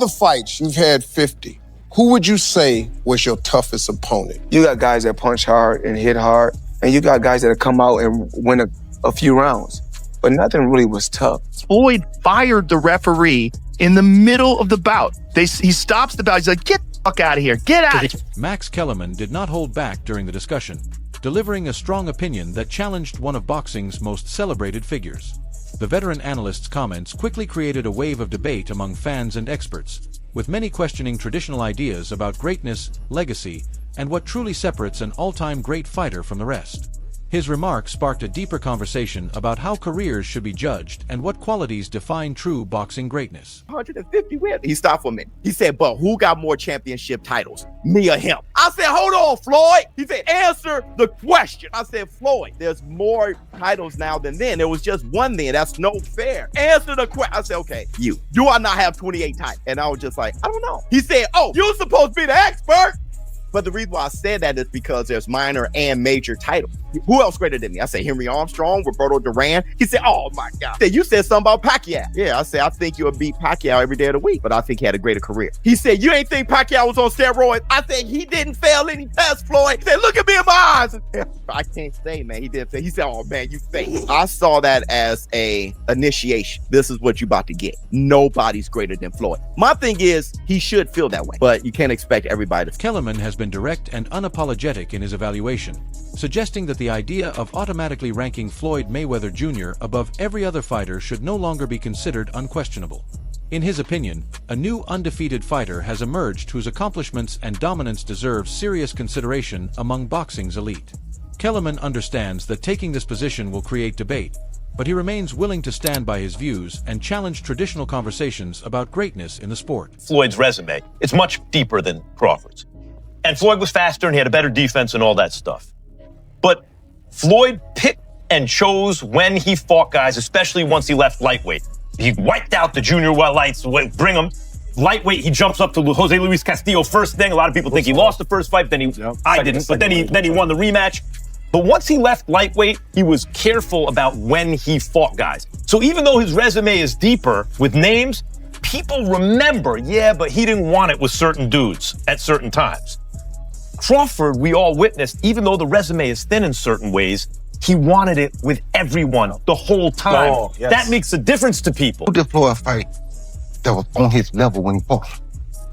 The fights, you've had 50. Who would you say was your toughest opponent? You got guys that punch hard and hit hard, and you got guys that come out and win a few rounds. But nothing really was tough. Floyd fired the referee in the middle of the bout. He stops the bout. He's like, get the fuck out of here. Get out of here. Max Kellerman did not hold back during the discussion, delivering a strong opinion that challenged one of boxing's most celebrated figures. The veteran analyst's comments quickly created a wave of debate among fans and experts, with many questioning traditional ideas about greatness, legacy, and what truly separates an all-time great fighter from the rest. His remarks sparked a deeper conversation about how careers should be judged and what qualities define true boxing greatness. 150 wins. He stopped for a minute. He said, but who got more championship titles, me or him? I said, hold on, Floyd. He said, answer the question. I said, Floyd, there's more titles now than then. There was just one then. That's no fair. Answer the question. I said, okay, you. Do I not have 28 titles? And I was just like, I don't know. He said, oh, you're supposed to be the expert. But the reason why I said that is because there's minor and major titles. Who else greater than me? I said Henry Armstrong, Roberto Duran. He said, oh my God. He said, you said something about Pacquiao. Yeah, I said, I think you'll beat Pacquiao every day of the week, but I think he had a greater career. He said, you ain't think Pacquiao was on steroids? I said, he didn't fail any tests, Floyd. He said, look at me in my eyes. I can't say, man, he didn't say. He said, oh man, you fake. I saw that as a initiation. This is what you about to get. Nobody's greater than Floyd. My thing is, he should feel that way, but you can't expect everybody to. Kellerman has been direct and unapologetic in his evaluation, suggesting that the idea of automatically ranking Floyd Mayweather Jr. above every other fighter should no longer be considered unquestionable. In his opinion, a new undefeated fighter has emerged whose accomplishments and dominance deserve serious consideration among boxing's elite. Kellerman understands that taking this position will create debate, but he remains willing to stand by his views and challenge traditional conversations about greatness in the sport. Floyd's resume, it's much deeper than Crawford's. And Floyd was faster and he had a better defense and all that stuff. But Floyd picked and chose when he fought guys, especially once he left lightweight. He wiped out the junior lights, bring him. Lightweight, he jumps up to Jose Luis Castillo first thing. A lot of people think he lost the first fight, then I didn't, but then he won the rematch. But once he left lightweight, he was careful about when he fought guys. So even though his resume is deeper with names, people remember, yeah, but he didn't want it with certain dudes at certain times. Crawford, we all witnessed, even though the resume is thin in certain ways, he wanted it with everyone the whole time. Oh, yes. That makes a difference to people. Who did Floyd fight that was on his level when he fought?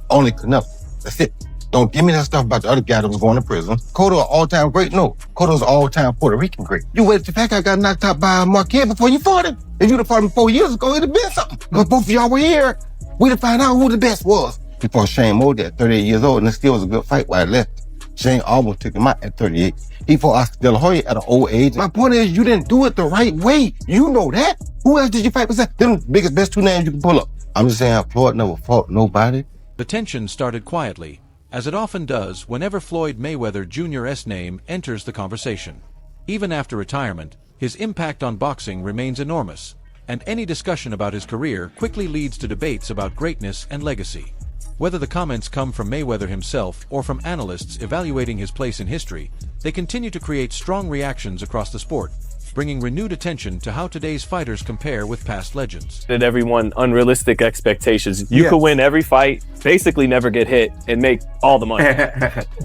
Only Canelo. That's it. Don't give me that stuff about the other guy that was going to prison. Cotto, an all-time great? No. Cotto's an all-time Puerto Rican great. You waited till that guy got knocked out by Marquez before you fought him. If you'd have fought him 4 years ago, it'd have been something. Because both of y'all were here. We'd have found out who the best was. He fought Shane Mosley at 38 years old, and it still was a good fight while I left. Shane almost took him out at 38. He fought Oscar De La Hoya at an old age. My point is, you didn't do it the right way. You know that. Who else did you fight besides them biggest, best two names you can pull up? I'm just saying, Floyd never fought nobody. The tension started quietly, as it often does whenever Floyd Mayweather Jr.'s name enters the conversation. Even after retirement, his impact on boxing remains enormous, and any discussion about his career quickly leads to debates about greatness and legacy. Whether the comments come from Mayweather himself or from analysts evaluating his place in history, they continue to create strong reactions across the sport, bringing renewed attention to how today's fighters compare with past legends. Did everyone unrealistic expectations? You could win every fight, basically never get hit, and make all the money.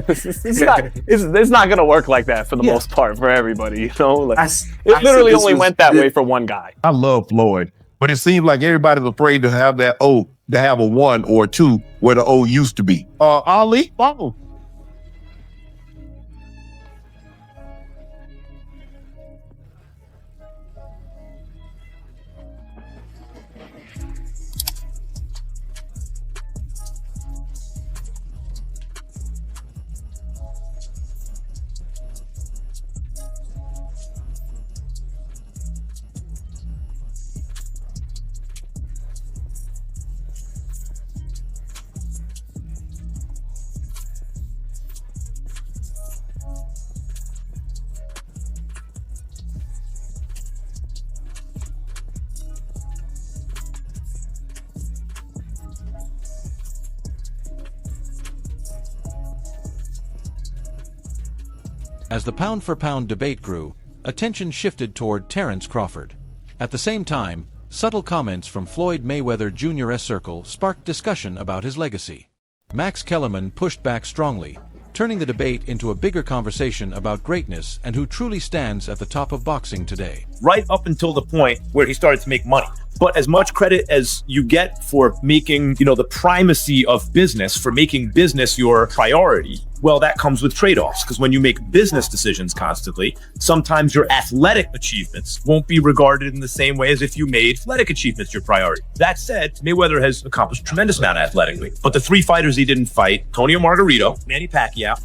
It's not going to work like that for the most part for everybody. You know, like, it literally only went that way for one guy. I love Floyd, but it seems like everybody's afraid to have that O, to have a 1 or 2 where the O used to be. Ali, follow. As the pound-for-pound debate grew, attention shifted toward Terence Crawford. At the same time, Subtle comments from Floyd Mayweather Jr.'s circle sparked discussion about his legacy. Max Kellerman pushed back strongly, turning the debate into a bigger conversation about greatness and who truly stands at the top of boxing today. Right up until the point where he started to make money. But as much credit as you get for making, the primacy of business, for making business your priority, well, that comes with trade-offs, because when you make business decisions constantly, sometimes your athletic achievements won't be regarded in the same way as if you made athletic achievements your priority. That said, Mayweather has accomplished a tremendous amount athletically. But the 3 fighters he didn't fight, Antonio Margarito, Manny Pacquiao,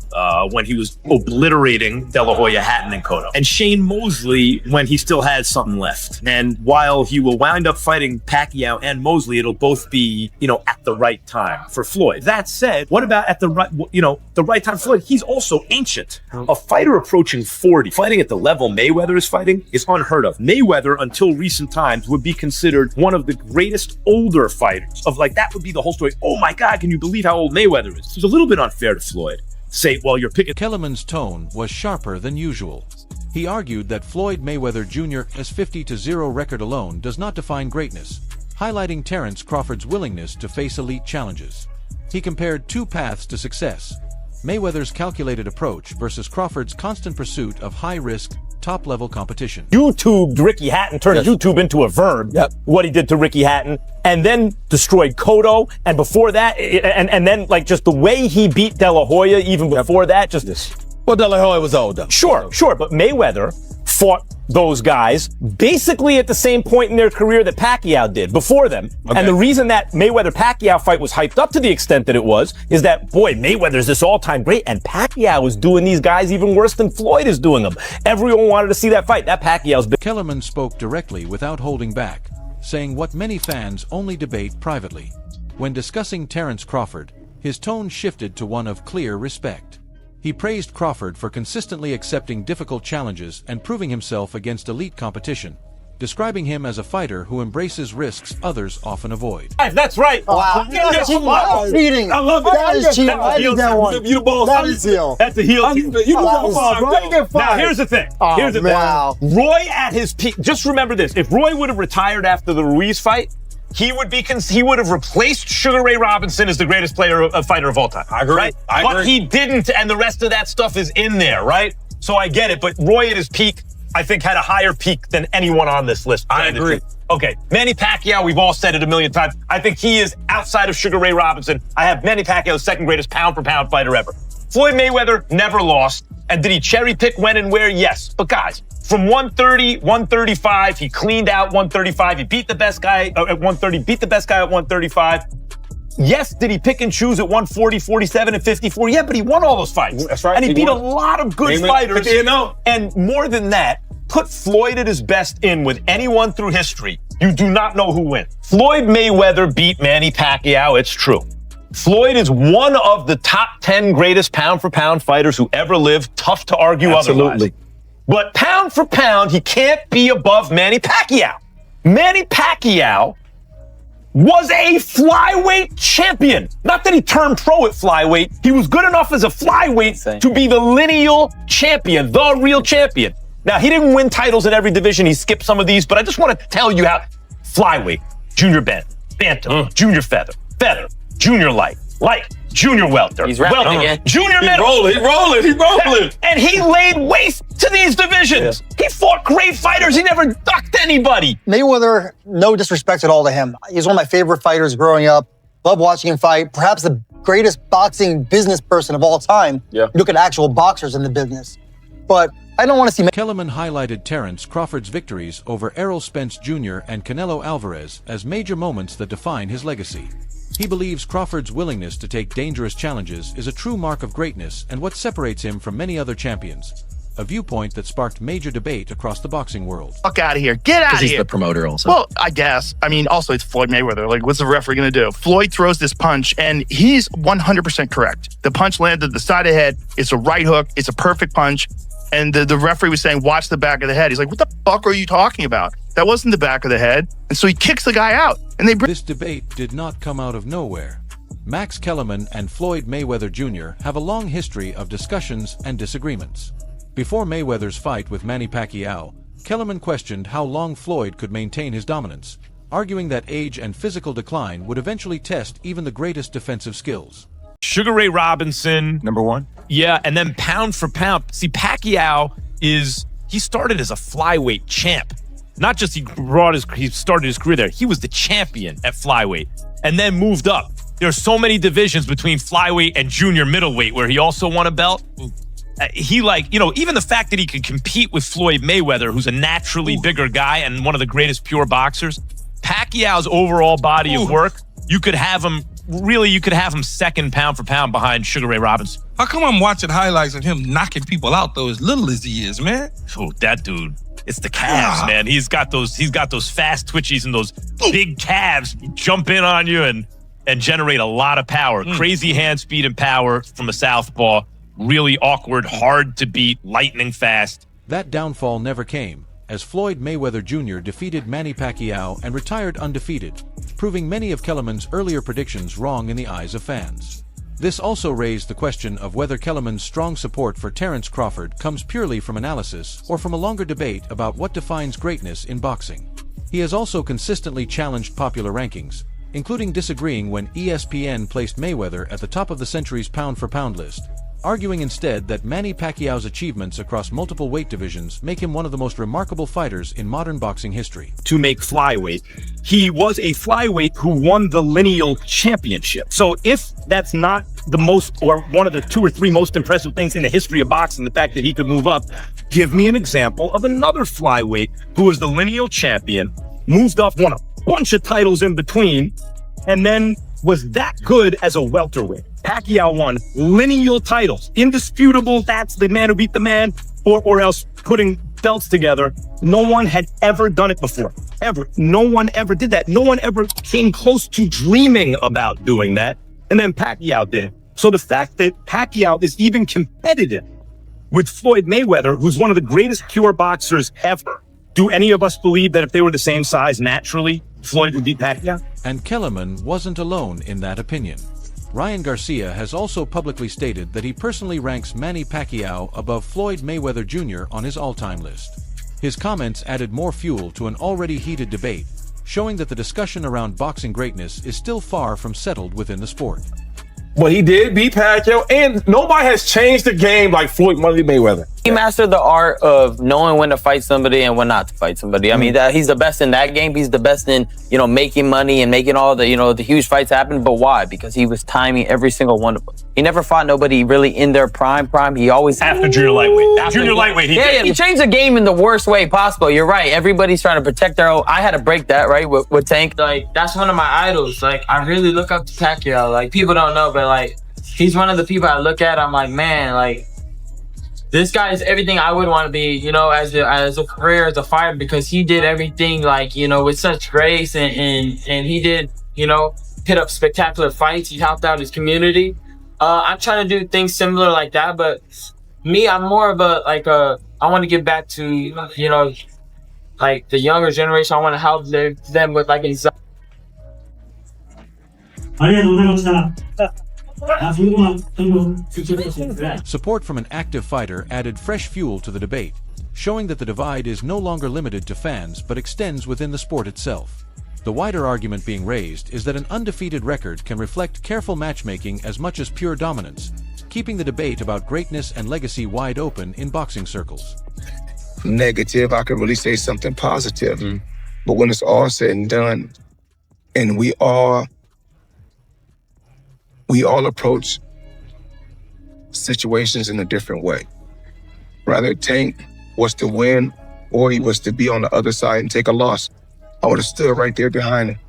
when he was obliterating De La Hoya, Hatton, and Cotto, and Shane Mosley when he still has something left. And while he will wind up fighting Pacquiao and Mosley, it'll both be, at the right time for Floyd. That said, what about at the right, the right time? Floyd, he's also ancient. A fighter approaching 40, fighting at the level Mayweather is fighting, is unheard of. Mayweather, until recent times, would be considered one of the greatest older fighters. That would be the whole story. Oh my God, can you believe how old Mayweather is? It's a little bit unfair to Floyd. Say, well, you're picking. Kellerman's tone was sharper than usual. He argued that Floyd Mayweather Jr.'s 50-0 record alone does not define greatness, highlighting Terence Crawford's willingness to face elite challenges. He compared 2 paths to success: Mayweather's calculated approach versus Crawford's constant pursuit of high-risk, top-level competition. YouTubed Ricky Hatton, turned YouTube into a verb, what he did to Ricky Hatton, and then destroyed Cotto, and before that, and then just the way he beat De La Hoya even before that, Well, De La Hoya was old, though. Sure, but Mayweather fought those guys basically at the same point in their career that Pacquiao did before them. Okay. And the reason that Mayweather-Pacquiao fight was hyped up to the extent that it was is that, boy, Mayweather's this all-time great, and Pacquiao is doing these guys even worse than Floyd is doing them. Everyone wanted to see that fight. That Pacquiao's been. Kellerman spoke directly without holding back, saying what many fans only debate privately. When discussing Terence Crawford, his tone shifted to one of clear respect. He praised Crawford for consistently accepting difficult challenges and proving himself against elite competition, describing him as a fighter who embraces risks others often avoid. That's right. Wow. That's cheating. I love it. That is cheating. I did that one. That is heel. That's a heel. Now, here's the thing. Roy at his peak. Just remember this. If Roy would have retired after the Ruiz fight, he would have replaced Sugar Ray Robinson as the greatest fighter of all time. I agree. Right? But he didn't, and the rest of that stuff is in there, right? So I get it, but Roy at his peak, I think, had a higher peak than anyone on this list. I agree. Okay, Manny Pacquiao, we've all said it a million times. I think he is, outside of Sugar Ray Robinson, I have Manny Pacquiao, second greatest pound-for-pound fighter ever. Floyd Mayweather never lost. And did he cherry pick when and where? Yes. But guys, from 130, 135, he cleaned out 135. He beat the best guy at 130, beat the best guy at 135. Yes, did he pick and choose at 140, 47, and 54? Yeah, but he won all those fights. That's right. And he beat a lot of good fighters. And more than that, put Floyd at his best with anyone through history. You do not know who wins. Floyd Mayweather beat Manny Pacquiao, it's true. Floyd is one of the top 10 greatest pound-for-pound fighters who ever lived. Tough to argue otherwise. But pound for pound, he can't be above Manny Pacquiao. Manny Pacquiao was a flyweight champion. Not that he turned pro at flyweight. He was good enough as a flyweight to be the lineal champion, the real champion. Now, he didn't win titles in every division. He skipped some of these, but I just want to tell you how flyweight, junior bantam, junior feather, junior light, junior welter. He's rapping again. Junior middle. He rolling. And he laid waste to these divisions. Yeah. He fought great fighters. He never ducked anybody. Mayweather, no disrespect at all to him. He's one of my favorite fighters growing up. Love watching him fight. Perhaps the greatest boxing business person of all time. Yeah. Look at actual boxers in the business. But I don't want to see... Kellerman highlighted Terence Crawford's victories over Errol Spence Jr. and Canelo Alvarez as major moments that define his legacy. He believes Crawford's willingness to take dangerous challenges is a true mark of greatness and what separates him from many other champions, a viewpoint that sparked major debate across the boxing world. Fuck out of here. Get out of here. Because he's the promoter also. Well, I guess. I mean, also it's Floyd Mayweather. What's the referee going to do? Floyd throws this punch, and he's 100% correct. The punch landed the side of the head. It's a right hook. It's a perfect punch. And the referee was saying, watch the back of the head. He's like, what the fuck are you talking about? That wasn't the back of the head. And so he kicks the guy out. And This debate did not come out of nowhere. Max Kellerman and Floyd Mayweather Jr. have a long history of discussions and disagreements. Before Mayweather's fight with Manny Pacquiao, Kellerman questioned how long Floyd could maintain his dominance, arguing that age and physical decline would eventually test even the greatest defensive skills. Sugar Ray Robinson. Number one. Yeah, and then pound for pound. See, Pacquiao he started as a flyweight champ. Not just he started his career there. He was the champion at flyweight and then moved up. There are so many divisions between flyweight and junior middleweight where he also won a belt. Even the fact that he could compete with Floyd Mayweather, who's a naturally bigger guy and one of the greatest pure boxers. Pacquiao's overall body of work, you could have him second pound for pound behind Sugar Ray Robinson. How come I'm watching highlights of him knocking people out though, as little as he is, man? Oh, that dude. It's the calves, man. He's got those fast twitchies and those big calves jump in on you and generate a lot of power. Crazy hand speed and power from a southpaw. Really awkward, hard to beat, lightning fast. That downfall never came, as Floyd Mayweather Jr. defeated Manny Pacquiao and retired undefeated, proving many of Kellerman's earlier predictions wrong in the eyes of fans. This also raised the question of whether Kellerman's strong support for Terence Crawford comes purely from analysis or from a longer debate about what defines greatness in boxing. He has also consistently challenged popular rankings, including disagreeing when ESPN placed Mayweather at the top of the century's pound-for-pound list, arguing instead that Manny Pacquiao's achievements across multiple weight divisions make him one of the most remarkable fighters in modern boxing history. To make flyweight, he was a flyweight who won the lineal championship. So if that's not the most, or one of the 2 or 3 most impressive things in the history of boxing, the fact that he could move up, give me an example of another flyweight who was the lineal champion, moved up, won a bunch of titles in between, and then was that good as a welterweight. Pacquiao won lineal titles, indisputable. That's the man who beat the man, or else putting belts together. No one had ever done it before, ever. No one ever did that. No one ever came close to dreaming about doing that. And then Pacquiao did. So the fact that Pacquiao is even competitive with Floyd Mayweather, who's one of the greatest pure boxers ever. Do any of us believe that if they were the same size naturally, Floyd would beat Pacquiao? And Kellerman wasn't alone in that opinion. Ryan Garcia has also publicly stated that he personally ranks Manny Pacquiao above Floyd Mayweather Jr. on his all-time list. His comments added more fuel to an already heated debate, showing that the discussion around boxing greatness is still far from settled within the sport. But he did beat Pacquiao, and nobody has changed the game like Floyd Mayweather. He mastered the art of knowing when to fight somebody and when not to fight somebody. I mean, he's the best in that game. He's the best in, making money and making all the, the huge fights happen. But why? Because he was timing every single one of them. He never fought nobody really in their prime. He always after junior lightweight. Junior lightweight. He changed the game in the worst way possible. You're right. Everybody's trying to protect their own. I had to break that, right, with Tank. Like, that's one of my idols. Like, I really look up to Pacquiao. Like, people don't know, but like, he's one of the people I look at. I'm like, man, like, this guy is everything I would want to be, as a career, as a fighter, because he did everything, like, with such grace, and he did, hit up spectacular fights. He helped out his community. I'm trying to do things similar like that, but me, I'm more of I want to get back to, like the younger generation. I want to help them with like anxiety. Support from an active fighter added fresh fuel to the debate, showing that the divide is no longer limited to fans but extends within the sport itself. The wider argument being raised is that an undefeated record can reflect careful matchmaking as much as pure dominance, keeping the debate about greatness and legacy wide open in boxing circles. Negative, I could really say something positive. But when it's all said and done, and we all approach situations in a different way. Rather Tank was to win or he was to be on the other side and take a loss, I would have stood right there behind him,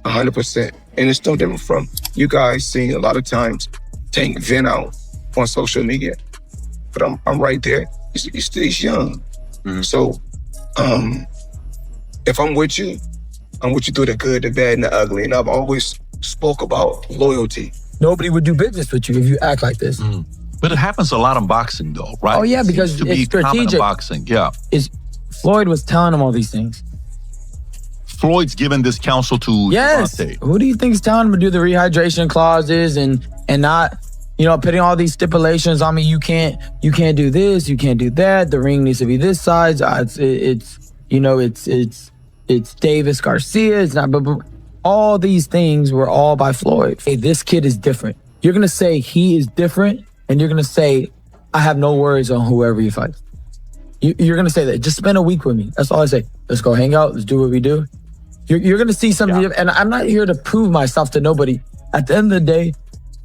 100%. And it's no different from you guys seeing a lot of times Tank vent out on social media. But I'm right there. He's young. So if I'm with you through the good, the bad, and the ugly. And I've always spoke about loyalty. Nobody would do business with you if you act like this. But it happens a lot in boxing, though, right? Oh, yeah, because it seems to be common in boxing. Yeah. Floyd was telling him all these things. Floyd's given this counsel to Devontae. Who do you think is telling him to do the rehydration clauses and not, putting all these stipulations on me? You can't do this, you can't do that. The ring needs to be this size. it's Davis Garcia, it's not, but all these things were all by Floyd. Hey, this kid is different. You're gonna say he is different, and you're gonna say, I have no worries on whoever he fights. You're gonna say that. Just spend a week with me. That's all I say. Let's go hang out. Let's do what we do. You're gonna see something, and I'm not here to prove myself to nobody. At the end of the day,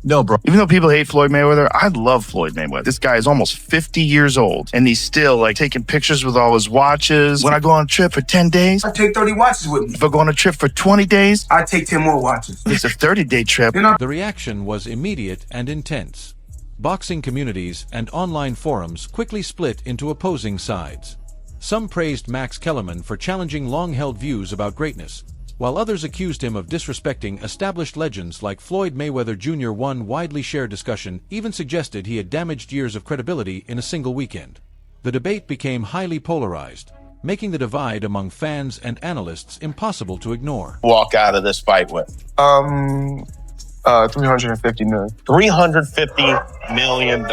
no, bro. Even though people hate Floyd Mayweather, I love Floyd Mayweather. This guy is almost 50 years old, and he's still like taking pictures with all his watches. When I go on a trip for 10 days, I take 30 watches with me. If I go on a trip for 20 days, I take 10 more watches. It's a 30-day trip. The reaction was immediate and intense. Boxing communities and online forums quickly split into opposing sides. Some praised Max Kellerman for challenging long-held views about greatness, while others accused him of disrespecting established legends like Floyd Mayweather Jr. One widely shared discussion even suggested he had damaged years of credibility in a single weekend. The debate became highly polarized, making the divide among fans and analysts impossible to ignore. Walk out of this fight with? 350 million. $350 million.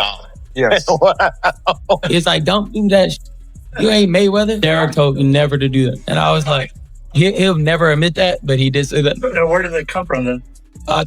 Yes. it's like, don't do that. You ain't Mayweather. Derek told me never to do that. And I was like, he'll never admit that, but he did say that. Where did it come from then? I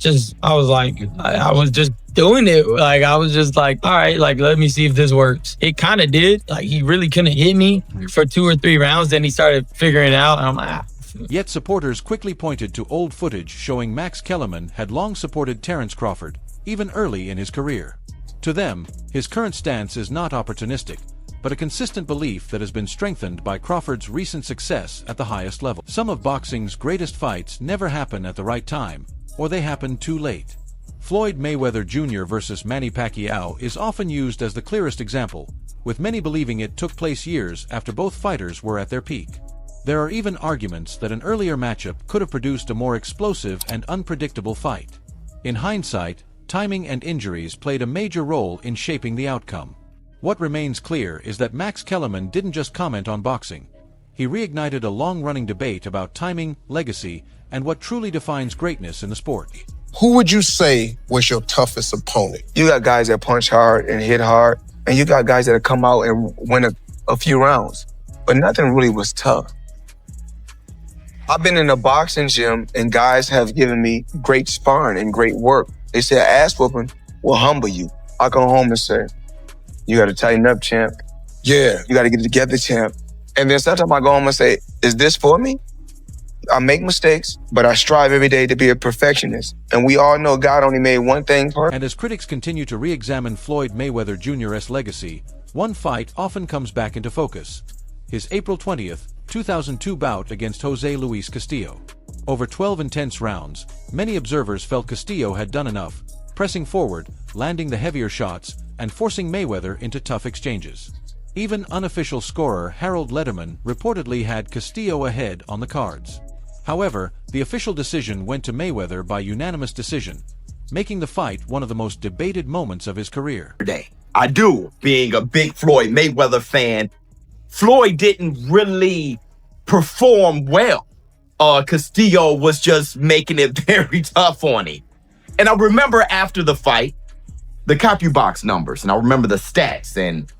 was like, I was just doing it. Like, I was just like, all right, like, let me see if this works. It kind of did. Like, he really couldn't hit me for 2 or 3 rounds. Then he started figuring it out. And I'm like, Yet supporters quickly pointed to old footage showing Max Kellerman had long supported Terence Crawford, even early in his career. To them, his current stance is not opportunistic, but a consistent belief that has been strengthened by Crawford's recent success at the highest level. Some of boxing's greatest fights never happen at the right time, or they happen too late. Floyd Mayweather Jr. versus Manny Pacquiao is often used as the clearest example, with many believing it took place years after both fighters were at their peak. There are even arguments that an earlier matchup could have produced a more explosive and unpredictable fight. In hindsight, timing and injuries played a major role in shaping the outcome. What remains clear is that Max Kellerman didn't just comment on boxing. He reignited a long-running debate about timing, legacy, and what truly defines greatness in the sport. Who would you say was your toughest opponent? You got guys that punch hard and hit hard, and you got guys that come out and win a few rounds, but nothing really was tough. I've been in a boxing gym, and guys have given me great sparring and great work. They say ass whooping will humble you. I go home and say, you got to tighten up, champ. Yeah. You got to get it together, champ. And then sometimes I go home and say, is this for me? I make mistakes, but I strive every day to be a perfectionist. And we all know God only made one thing perfect. And as critics continue to re-examine Floyd Mayweather Jr.'s legacy, one fight often comes back into focus. His April 20th, 2002 bout against Jose Luis Castillo. Over 12 intense rounds, many observers felt Castillo had done enough, pressing forward, landing the heavier shots, and forcing Mayweather into tough exchanges. Even unofficial scorer Harold Lederman reportedly had Castillo ahead on the cards. However, the official decision went to Mayweather by unanimous decision, making the fight one of the most debated moments of his career. I do, being a big Floyd Mayweather fan. Floyd didn't really perform well. Castillo was just making it very tough on him. And I remember after the fight, the CompuBox numbers, and I remember the stats, and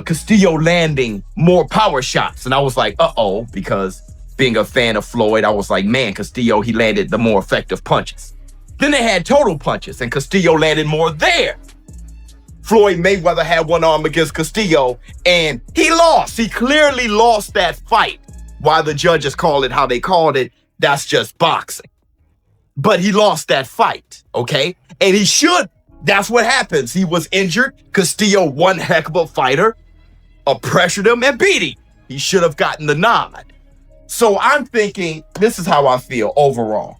Castillo landing more power shots. And I was like, uh-oh, because being a fan of Floyd, I was like, man, Castillo, he landed the more effective punches. Then they had total punches, and Castillo landed more there. Floyd Mayweather had one arm against Castillo, and he lost. He clearly lost that fight. Why the judges call it how they called it, that's just boxing. But he lost that fight, okay? And he should. That's what happens. He was injured. Castillo, one heck of a fighter, pressured him and beat him. He should have gotten the nod. So I'm thinking, this is how I feel overall.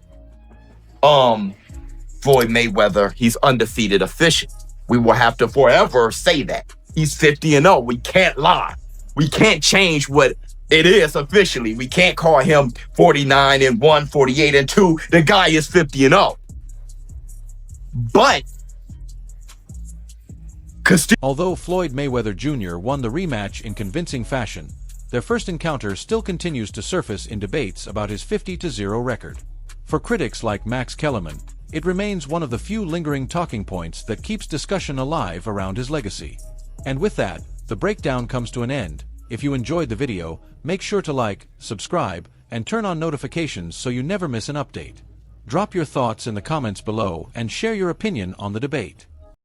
Floyd Mayweather, he's undefeated official. We will have to forever say that. He's 50-0. We can't lie. We can't change what it is officially. We can't call him 49-1, 48-2. The guy is 50-0. But although Floyd Mayweather Jr. won the rematch in convincing fashion, their first encounter still continues to surface in debates about his 50-0 record. For critics like Max Kellerman, it remains one of the few lingering talking points that keeps discussion alive around his legacy. And with that, the breakdown comes to an end, If you enjoyed the video, make sure to like, subscribe, and turn on notifications so you never miss an update. Drop your thoughts in the comments below and share your opinion on the debate.